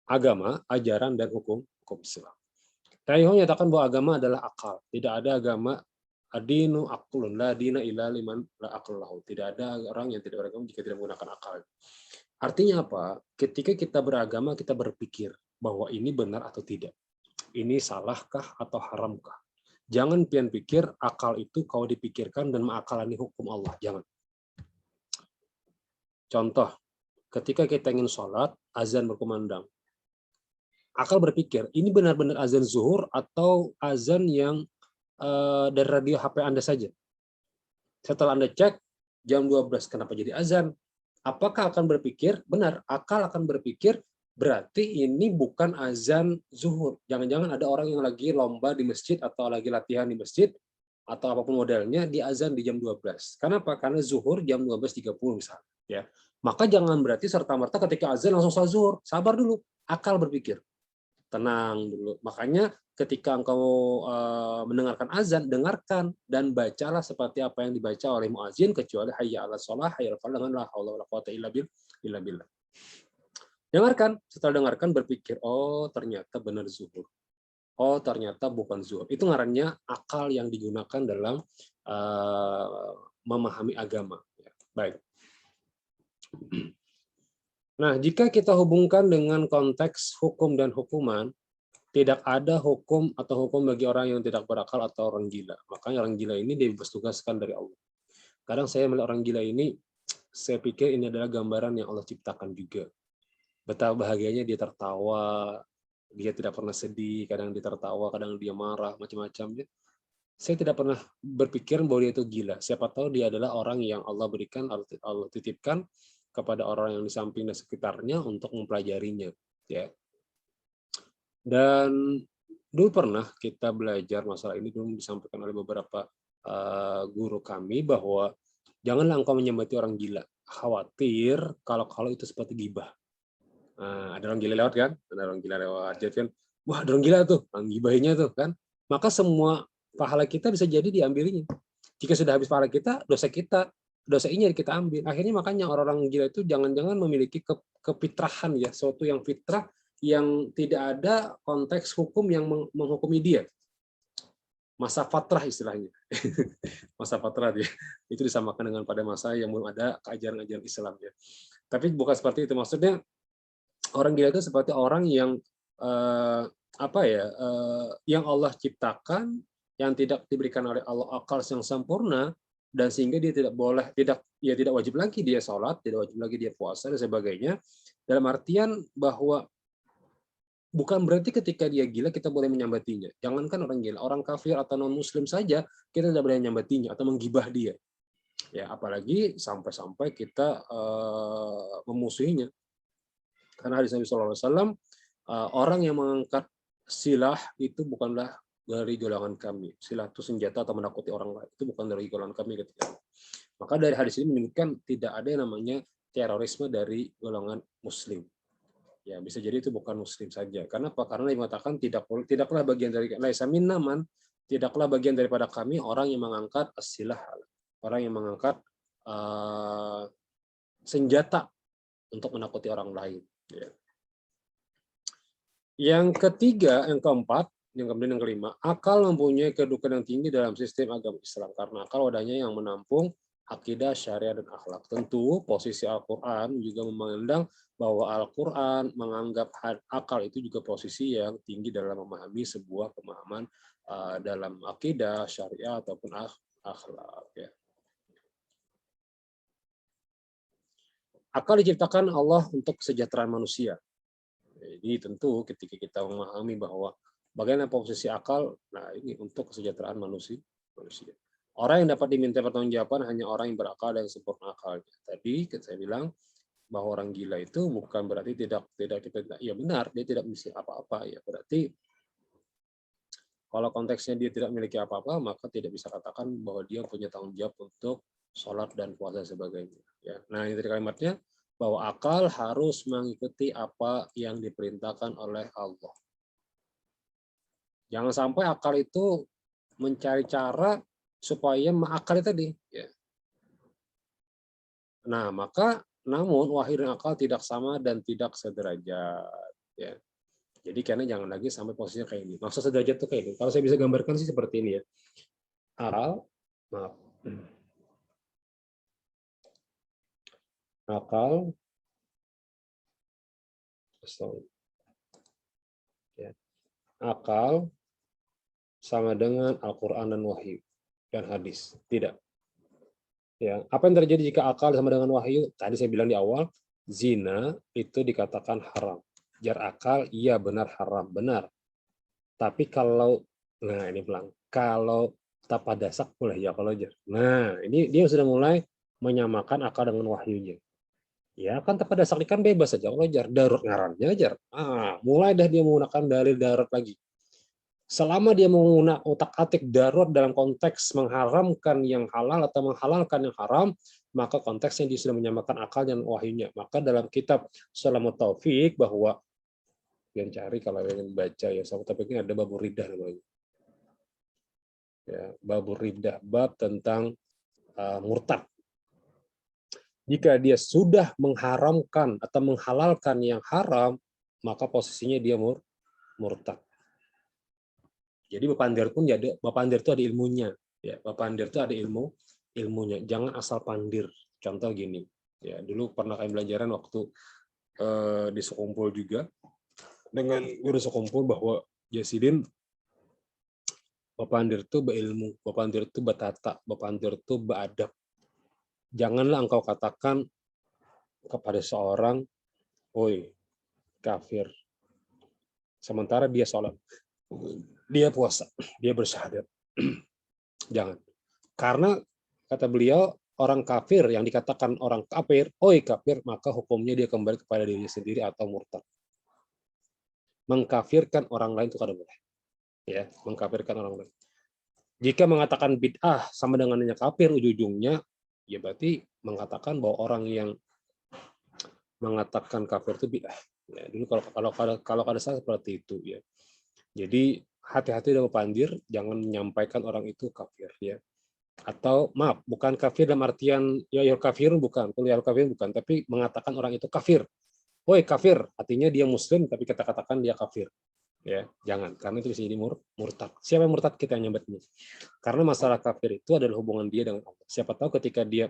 agama, ajaran dan hukum Islam. Taihong menyatakan bahwa agama adalah akal. Tidak ada agama adinu akulun la dina illa liman la aqlahu. Tidak ada orang yang tidak beragama jika tidak menggunakan akal. Artinya apa? Ketika kita beragama, kita berpikir bahwa ini benar atau tidak. Ini salahkah atau haramkah? Jangan pian pikir akal itu kau dipikirkan dan mengakalani hukum Allah. Jangan. Contoh, ketika kita ingin sholat, azan berkumandang. Akal berpikir, ini benar-benar azan zuhur atau azan yang dari radio HP Anda saja. Setelah Anda cek, jam 12, kenapa jadi azan? Apakah akan berpikir, benar, akal akan berpikir, berarti ini bukan azan zuhur. Jangan-jangan ada orang yang lagi lomba di masjid atau lagi latihan di masjid, atau apapun modelnya, di azan di jam 12. Kenapa? Karena zuhur jam 12.30 misalnya. Ya. Maka jangan berarti serta-merta ketika azan langsung sholat zuhur. Sabar dulu, akal berpikir. Tenang dulu. Makanya ketika engkau mendengarkan azan, dengarkan dan bacalah seperti apa yang dibaca oleh muazin, kecuali hayya 'alas shalah, hayya 'alal falah, dengan la haula wala quwata illa billah. Dengarkan, setelah dengarkan berpikir, oh ternyata benar zuhur. Oh ternyata bukan zuhur. Itu ngarannya akal yang digunakan dalam memahami agama. Baik. Nah, jika kita hubungkan dengan konteks hukum dan hukuman, tidak ada hukum atau hukum bagi orang yang tidak berakal atau orang gila. Makanya orang gila ini dibebas tugaskan dari Allah. Kadang saya melihat orang gila ini, saya pikir ini adalah gambaran yang Allah ciptakan juga. Betapa bahagianya dia tertawa, dia tidak pernah sedih, kadang dia tertawa, kadang dia marah, macam-macam. Saya tidak pernah berpikir bahwa dia itu gila. Siapa tahu dia adalah orang yang Allah berikan, Allah titipkan kepada orang yang di samping dan sekitarnya untuk mempelajarinya. Ya. Dan dulu pernah kita belajar masalah ini, dulu disampaikan oleh beberapa guru kami bahwa janganlah engkau menyembati orang gila. Khawatir kalau itu seperti gibah. Ada orang gila lewat kan? Ada orang gila lewat. Jadi kan, wah ada orang gila tuh, orang gibahinya tuh kan. Maka semua pahala kita bisa jadi diambilnya. Jika sudah habis pahala kita, dosa ini kita ambil. Akhirnya makanya orang-orang gila itu jangan-jangan memiliki kefitrahan ya, suatu yang fitrah yang tidak ada konteks hukum yang menghukumi dia. Masa fatrah istilahnya. Masa fatrah dia. Itu disamakan dengan pada masa yang belum ada ajaran-ajaran Islam ya. Tapi bukan seperti itu, maksudnya orang gila itu seperti orang yang yang Allah ciptakan, yang tidak diberikan oleh Allah akal yang sempurna, dan sehingga dia tidak wajib lagi dia sholat, tidak wajib lagi dia puasa dan sebagainya. Dalam artian bahwa bukan berarti ketika dia gila kita boleh menyambatinya. Jangankan orang gila, orang kafir atau non muslim saja kita tidak boleh menyambatinya atau menggibah dia. Ya, apalagi sampai-sampai kita memusuhinya. Karena hadis Nabi SAW, orang yang mengangkat silah itu bukanlah dari golongan kami. Silah itu senjata atau menakuti orang lain. Itu bukan dari golongan kami ketika itu. Maka dari hadis ini menyebutkan tidak ada yang namanya terorisme dari golongan muslim. Ya, bisa jadi itu bukan muslim saja. Karena apa? Karena mengatakan tidaklah bagian dari laisa minna man, tidaklah bagian daripada kami orang yang mengangkat silah, orang yang mengangkat senjata untuk menakuti orang lain. Ya. Yang ketiga, yang keempat, yang kemudian yang kelima, akal mempunyai kedudukan yang tinggi dalam sistem agama Islam karena akal wadahnya yang menampung akidah, syariat, dan akhlak. Tentu posisi Al-Quran juga memandang bahwa Al-Quran menganggap akal itu juga posisi yang tinggi dalam memahami sebuah pemahaman dalam akidah, syariat, ataupun akhlak. Ya. Akal diciptakan Allah untuk kesejahteraan manusia. Jadi tentu ketika kita memahami bahwa bagaimana posisi akal, nah ini untuk kesejahteraan manusia. Orang yang dapat diminta pertanggungjawaban hanya orang yang berakal dan sempurna akalnya. Tadi saya bilang bahwa orang gila itu bukan berarti tidak diperintah. Ya benar, dia tidak bisa apa-apa. Ya berarti kalau konteksnya dia tidak memiliki apa-apa, maka tidak bisa katakan bahwa dia punya tanggung jawab untuk sholat dan puasa sebagainya. Ya. Nah ini tadi kalimatnya, bahwa akal harus mengikuti apa yang diperintahkan oleh Allah. Jangan sampai akal itu mencari cara supaya akal tadi. Ya. Nah, maka namun wahyu dan akal tidak sama dan tidak sederajat. Ya. Jadi karena jangan lagi sampai posisinya kayak ini. Maksud sederajat itu kayak ini. Kalau saya bisa gambarkan sih seperti ini ya. Akal, maaf. Akal, ya. Akal sama dengan Al-Quran dan wahyu dan hadis. Tidak. Ya, apa yang terjadi jika akal sama dengan wahyu? Tadi saya bilang di awal, zina itu dikatakan haram. Jar akal, iya benar haram, benar. Tapi kalau, nah ini bilang, kalau tapadasak boleh ya kalau jar. Nah, ini dia sudah mulai menyamakan akal dengan wahyunya. Ya kan tapadasak kan bebas saja kalau jar, darurat ngarannya jar. Mulai dah dia menggunakan dalil darurat lagi. Selama dia menggunakan otak-atik darurat dalam konteks mengharamkan yang halal atau menghalalkan yang haram, maka konteksnya dia sudah menyamakan akal dan wahyunya. Maka dalam kitab Salamut Taufik bahwa yang cari kalau ingin baca ya Salamut Taufik ini ada babur ridah namanya. Ya, babur ridah, bab tentang murtad. Jika dia sudah mengharamkan atau menghalalkan yang haram, maka posisinya dia murtad. Jadi Bapandir pun ada, Bapandir itu ada ilmunya. Ya, Bapandir itu ada ilmunya. Jangan asal pandir. Contoh gini. Ya, dulu pernah kami pelajaran waktu di Sekumpul juga dengan guru Sekumpul bahwa Yasidin Bapandir itu berilmu, Bapandir itu bertata, Bapandir itu beradab. Janganlah engkau katakan kepada seorang, "Oi, kafir." Sementara dia sholat. Dia puasa, dia bersyahadat. Jangan. Karena kata beliau, orang kafir yang dikatakan orang kafir, oi kafir, maka hukumnya dia kembali kepada dirinya sendiri atau murtad. Mengkafirkan orang lain itu kada boleh. Ya, mengkafirkan orang lain. Jika mengatakan bid'ah sama dengan kafir ujung-ujungnya, ya berarti mengatakan bahwa orang yang mengatakan kafir itu bid'ah. Ya, dulu kalau kada salah seperti itu ya. Jadi hati-hati dalam pandir, jangan menyampaikan orang itu kafir ya. Atau maaf, bukan kafir dalam artian ya kafir bukan, kuliah kafir bukan, tapi mengatakan orang itu kafir. Woi kafir, artinya dia muslim tapi kita katakan dia kafir. Ya, jangan, karena itu bisa jadi murtad. Siapa yang murtad kita nyebutnya? Karena masalah kafir itu adalah hubungan dia dengan Allah. Siapa tahu ketika dia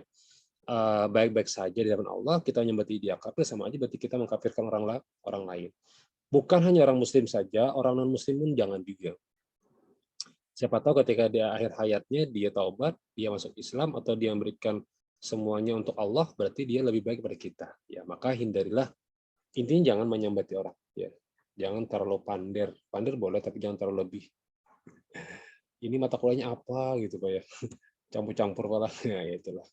baik-baik saja di hadapan Allah, kita nyebut dia kafir, sama aja berarti kita mengkafirkan orang lain. Bukan hanya orang muslim saja, orang non muslim pun jangan juga. Siapa tahu ketika dia akhir hayatnya dia taubat, dia masuk Islam atau dia memberikan semuanya untuk Allah, berarti dia lebih baik daripada kita. Ya, maka hindarilah, intinya jangan menyambati orang. Ya, jangan terlalu pander. Pander boleh, tapi jangan terlalu lebih. Ini mata kuliahnya apa gitu Pak ya? Campur-campur malah. Ya itulah.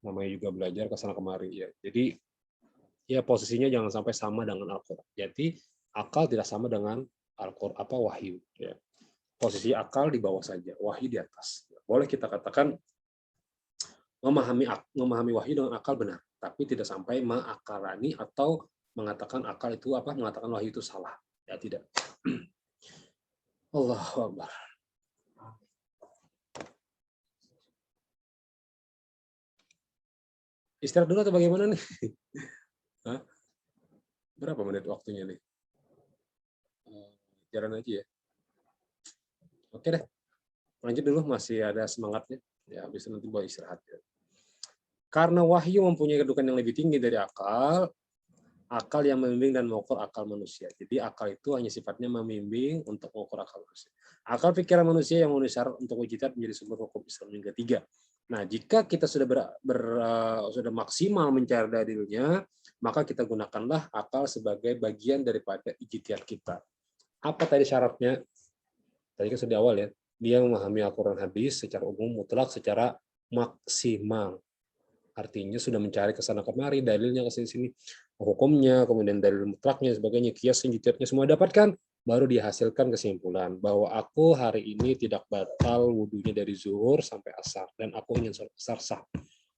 Namanya juga belajar ke sana kemari ya. Jadi ya posisinya jangan sampai sama dengan Al-Qur'an. Jadi akal tidak sama dengan Al-Qur'an wahyu ya. Posisi akal di bawah saja, wahyu di atas. Boleh kita katakan memahami wahyu dengan akal benar, tapi tidak sampai mengakalani atau mengatakan akal itu mengatakan wahyu itu salah. Ya tidak. Allahu Akbar. Istirahat dulu atau bagaimana nih? Hah? Berapa menit waktunya nih? Jalan aja ya. Oke deh, lanjut dulu, masih ada semangatnya. Ya, habis itu nanti boleh istirahat. Ya. Karena wahyu mempunyai kedudukan yang lebih tinggi dari akal, akal yang membimbing dan mengukur akal manusia. Jadi akal itu hanya sifatnya membimbing untuk mengukur akal manusia. Akal pikiran manusia yang memenuhi syarat untuk ijtihad menjadi sumber hukum Islam yang ketiga. Nah, jika kita sudah sudah maksimal mencari dalilnya, maka kita gunakanlah akal sebagai bagian daripada ijtihad kita. Apa tadi syaratnya? Tadi kan sudah awal ya. Dia memahami Al-Quran hadis secara umum, mutlak, secara maksimal. Artinya sudah mencari ke sana kemari, dalilnya ke sini, hukumnya, kemudian dalil mutlaknya, sebagainya, kias, ijtihadnya semua dapatkan, baru dihasilkan kesimpulan bahwa aku hari ini tidak batal wudunya dari zuhur sampai asar, dan aku ingin sholat asar sah.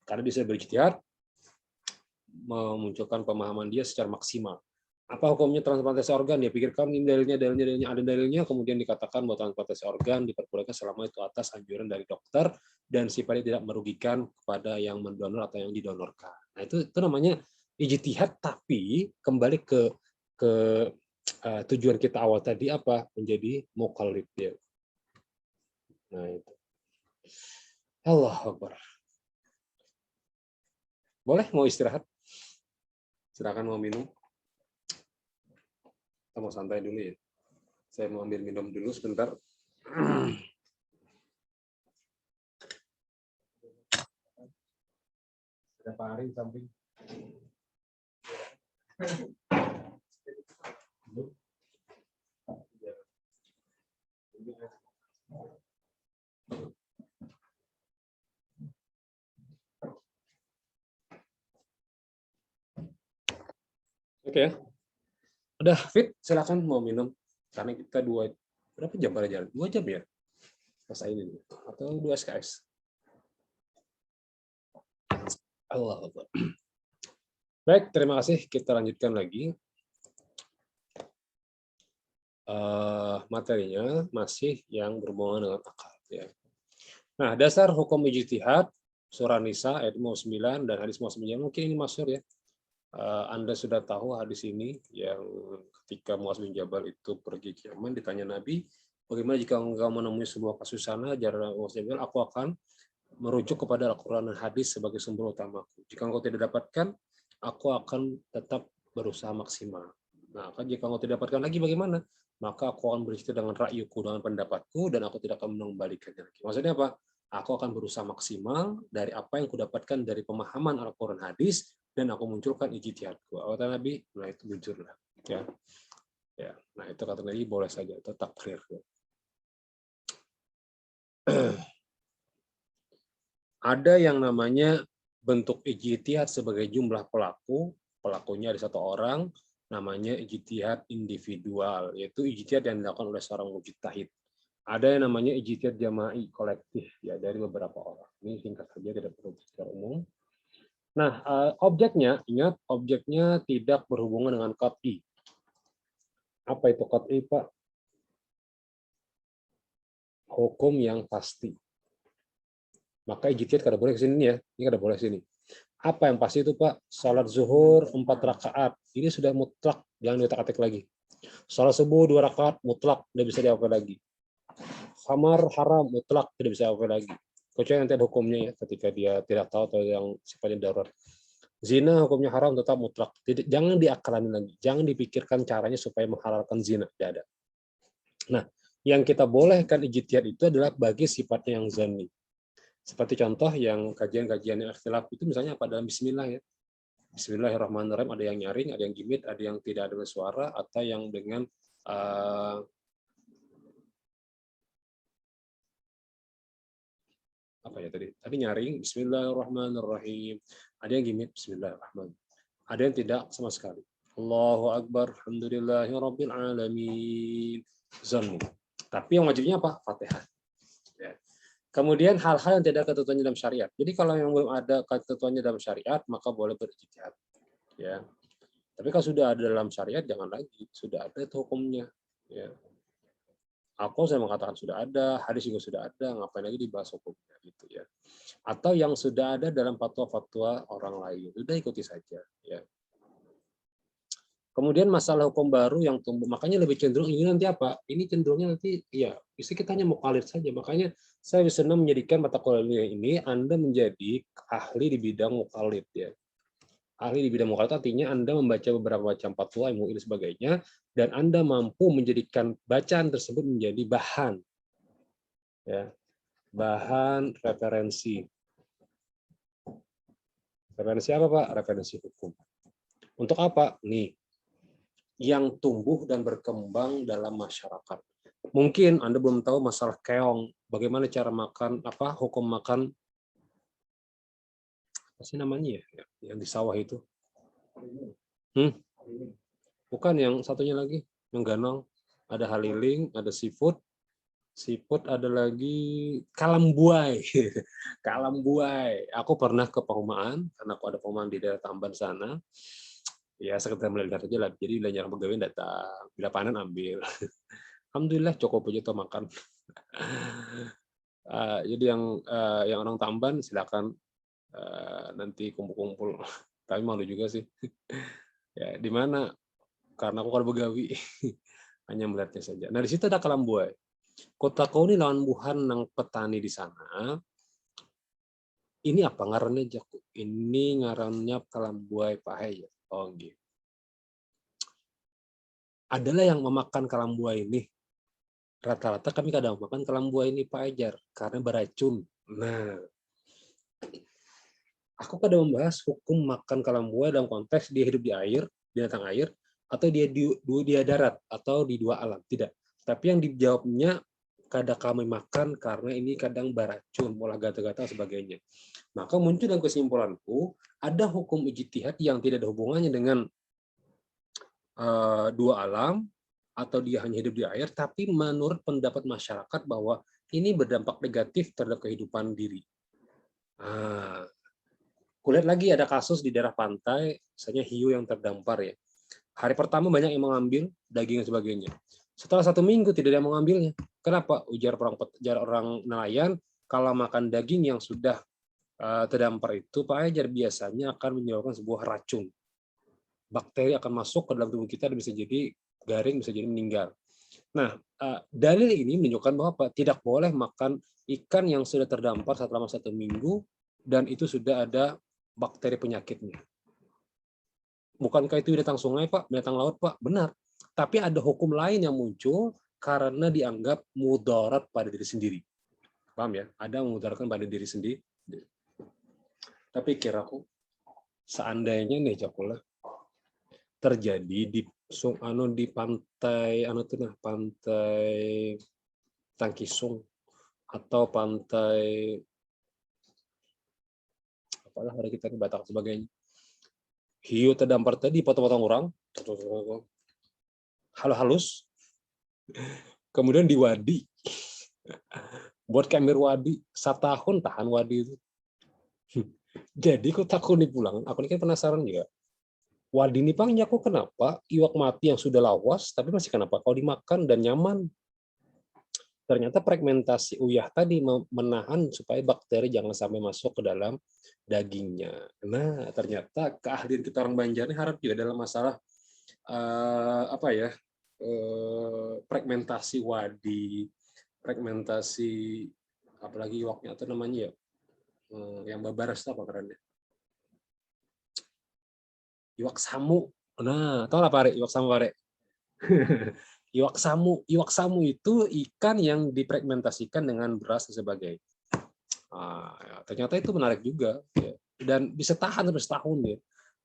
Karena dia sudah berijtihad, memunculkan pemahaman dia secara maksimal. Apa hukumnya transplantasi organ? Dia pikirkan ini dalilnya, ada dalilnya, kemudian dikatakan bahwa transplantasi organ diperbolehkan selama itu atas anjuran dari dokter dan sifatnya tidak merugikan kepada yang mendonor atau yang didonorkan. Nah, itu namanya ijtihad, tapi kembali ke tujuan kita awal tadi apa? Menjadi muqallid ya. Nah, itu. Allahu Akbar. Boleh mau istirahat? Silakan mau minum. Kita mau santai dulu ya. Saya mau ambil minum dulu sebentar. Ada Pak Ari di samping. Oke, udah fit, silakan mau minum. Karena kita berapa jam pada jalan? 2 jam ya? Pas ini atau 2 SKS. Allah Akbar. Baik, terima kasih. Kita lanjutkan lagi. Materinya masih yang berhubungan dengan akal. Ya. Nah, dasar hukum ijtihad, surah Nisa ayat 9 dan hadis 9, mungkin ini masyhur ya. Anda sudah tahu hadis ini yang ketika Muaz bin Jabal itu pergi ke Yaman, ditanya Nabi, bagaimana jika engkau menemui sebuah kasus sana, ajaran Muaz bin Jabal, aku akan merujuk kepada Al-Quran dan hadis sebagai sumber utamaku. Jika engkau tidak dapatkan, aku akan tetap berusaha maksimal. Nah, jika engkau tidak dapatkan lagi bagaimana? Maka aku akan bercerita dengan ra'yuku, dengan pendapatku, dan aku tidak akan mengembalikannya lagi. Maksudnya apa? Aku akan berusaha maksimal dari apa yang kudapatkan dari pemahaman Al-Quran hadis, dan aku munculkan ijtihadku. Kata Nabi, nah itu jujurlah. Ya. Ya. Nah itu kata Nabi boleh saja, itu takrir. Ada yang namanya bentuk ijtihad sebagai jumlah pelaku, pelakunya ada 1 orang, namanya ijtihad individual, yaitu ijtihad yang dilakukan oleh seorang mujtahid. Ada yang namanya ijtihad jama'i, kolektif, ya dari beberapa orang. Ini singkat saja, tidak perlu secara umum. Nah, objeknya, ingat, objeknya tidak berhubungan dengan qat'i. Apa itu qat'i, Pak? Hukum yang pasti. Maka ijtihad kada boleh ke sini ya, ini kada boleh sini. Apa yang pasti itu Pak? Salat zuhur 4 rakaat, ini sudah mutlak, jangan diotak-atik lagi. Salat subuh 2 rakaat, mutlak, tidak bisa diapa lagi. Khamar haram, mutlak, tidak bisa diapa lagi. Kecuali nanti ada hukumnya ya, ketika dia tidak tahu atau yang sifatnya darurat. Zina hukumnya haram tetap mutlak. Jangan diakalani lagi, jangan dipikirkan caranya supaya menghalalkan zina, tidak ada. Nah, yang kita bolehkan ijtihad itu adalah bagi sifatnya yang zani. Seperti contoh yang kajian-kajian yang ikhtilaf itu misalnya apa dalam bismillah ya. Bismillahirrahmanirrahim, ada yang nyaring, ada yang gimit, ada yang tidak ada suara, atau yang dengan apa ya tadi? Tadi nyaring Bismillahirrahmanirrahim, ada yang gimit Bismillahirrahmanirrahim, ada yang tidak sama sekali. Allahu Akbar, alhamdulillahirabbil alamin. Zanni. Tapi yang wajibnya apa? Fatihah. Ya. Kemudian hal-hal yang tidak ketentuannya dalam syariat. Jadi kalau yang belum ada ketentuannya dalam syariat, maka boleh berijtihad. Ya. Tapi kalau sudah ada dalam syariat, jangan lagi. Sudah ada itu hukumnya. Ya. Aku saya mengatakan sudah ada, hadis juga sudah ada, ngapain lagi dibahas hukumnya gitu ya. Atau yang sudah ada dalam fatwa-fatwa orang lain, sudah ikuti saja. Ya. Kemudian masalah hukum baru yang tumbuh, makanya lebih cenderung ini nanti apa? Ini cenderungnya nanti ya, isi kita hanya muqallid saja. Makanya saya senang menjadikan mata kuliah ini Anda menjadi ahli di bidang muqallid ya. Ahli di bidang muqallid artinya Anda membaca beberapa macam fatwa, MUI dan sebagainya, dan Anda mampu menjadikan bacaan tersebut menjadi bahan ya. Bahan referensi. Referensi apa, Pak? Referensi hukum. Untuk apa? Nih, yang tumbuh dan berkembang dalam masyarakat. Mungkin Anda belum tahu masalah keong, bagaimana cara makan, apa hukum makan, apa sih namanya ya, yang di sawah itu? Bukan, yang satunya lagi, yang ganong, ada haliling, ada seafood, ada lagi kalambuai, kalambuai. Aku pernah ke Paumaan, karena aku ada Paumaan di daerah Tamban sana. Ya sekedar melihat aja lah. Jadi bila jarang pegawai datang, bila panen ambil. Alhamdulillah cukup aja tuh makan. Jadi yang orang Tamban silakan nanti kumpul-kumpul. Tapi malu juga sih. Ya di mana? Karena aku kan begawi. Hanya melihatnya saja. Nah di situ ada Kalambuai. Kota kau ini lawan buhan nang petani di sana. Ini apa ngarannya Jaku? Ini ngarannya Kalambuai Pahe ya. Oh gitu. Adalah yang memakan Kalambuai ini. Rata-rata kami kadang makan Kalambuai ini Pak Ejar karena beracun. Nah, aku kadang membahas hukum makan Kalambuai dalam konteks dia hidup di air, binatang air, atau dia darat atau di dua alam. Tidak. Tapi yang dijawabnya kadang kami makan karena ini kadang beracun, olah gata-gata sebagainya. Maka muncul dalam kesimpulanku ada hukum ijtihad yang tidak ada hubungannya dengan dua alam atau dia hanya hidup di air, tapi menurut pendapat masyarakat bahwa ini berdampak negatif terhadap kehidupan diri. Nah, kulihat lagi ada kasus di daerah pantai, misalnya hiu yang terdampar ya. Hari pertama banyak yang mengambil daging dan sebagainya. Setelah 1 minggu tidak ada yang mengambilnya. Kenapa? Ujar orang nelayan, kalau makan daging yang sudah terdampar itu, Pak Ejar biasanya akan menyebabkan sebuah racun. Bakteri akan masuk ke dalam tubuh kita dan bisa jadi garing, bisa jadi meninggal. Nah, dalil ini menunjukkan bahwa tidak boleh makan ikan yang sudah terdampar selama 1 minggu dan itu sudah ada bakteri penyakitnya. Bukankah itu binatang sungai, Pak? Binatang laut, Pak? Benar. Tapi ada hukum lain yang muncul karena dianggap mudarat pada diri sendiri. Paham ya? Ada memudaratkan pada diri sendiri. Tapi kiraku, seandainya nih Jakula, terjadi di pantai pantai Tangkisung atau pantai apalah hari kita di Batak sebagainya, hiu terdampar tadi potong-potong orang halus kemudian diwadi buat kamera wadi 1 tahun tahan wadi itu. Jadi aku takut nih pulang, aku ini kan penasaran juga. Wadi ini pang aku kenapa iwak mati yang sudah lawas tapi masih kenapa kalau dimakan dan nyaman? Ternyata fragmentasi uyah tadi menahan supaya bakteri jangan sampai masuk ke dalam dagingnya. Nah, ternyata keahlian kita orang Banjar ini harap juga dalam masalah fragmentasi wadi, fragmentasi apalagi iwaknya atau namanya ya, yang babaras apa kerennya? Iwak samu. Nah, tahu lah Pak iwak samu Pak Iwak samu itu ikan yang difragmentasikan dengan beras dan sebagainya. Ternyata itu menarik juga ya. Dan bisa tahan sampai setahun ya.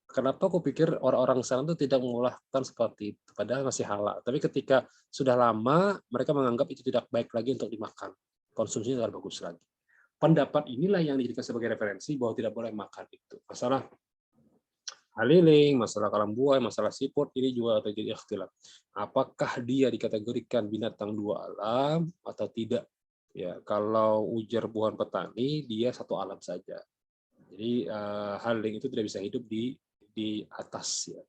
Kenapa aku pikir orang-orang sekarang itu tidak mengolahkan seperti itu, padahal masih halal. Tapi ketika sudah lama, mereka menganggap itu tidak baik lagi untuk dimakan. Konsumsinya tidak bagus lagi. Pendapat inilah yang dijadikan sebagai referensi bahwa tidak boleh makan itu. Masalah haliling, masalah kalambuai, masalah siput, ini juga terjadi ikhtilaf. Apakah dia dikategorikan binatang dua alam atau tidak? Ya, kalau ujar buhan petani, dia satu alam saja. Jadi haliling itu tidak bisa hidup di atas. Ya.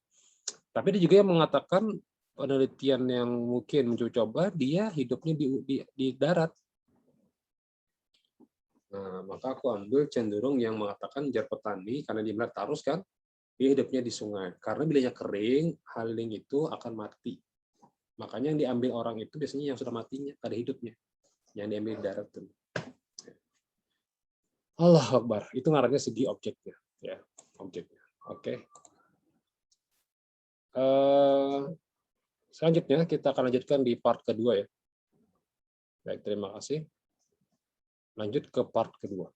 Tapi dia juga yang mengatakan penelitian yang mungkin mencoba dia hidupnya di darat. Nah, maka aku ambil cenderung yang mengatakan jar petani karena dia melihat tarus kan, dia hidupnya di sungai. Karena bilanya kering, haliling itu akan mati. Makanya yang diambil orang itu biasanya yang sudah matinya, pada hidupnya. Yang diambil di darat tuh. Allah Akbar, itu ngarannya segi objeknya, ya, objeknya. Oke. Selanjutnya kita akan lanjutkan di part kedua ya. Baik, terima kasih. Lanjut ke part kedua.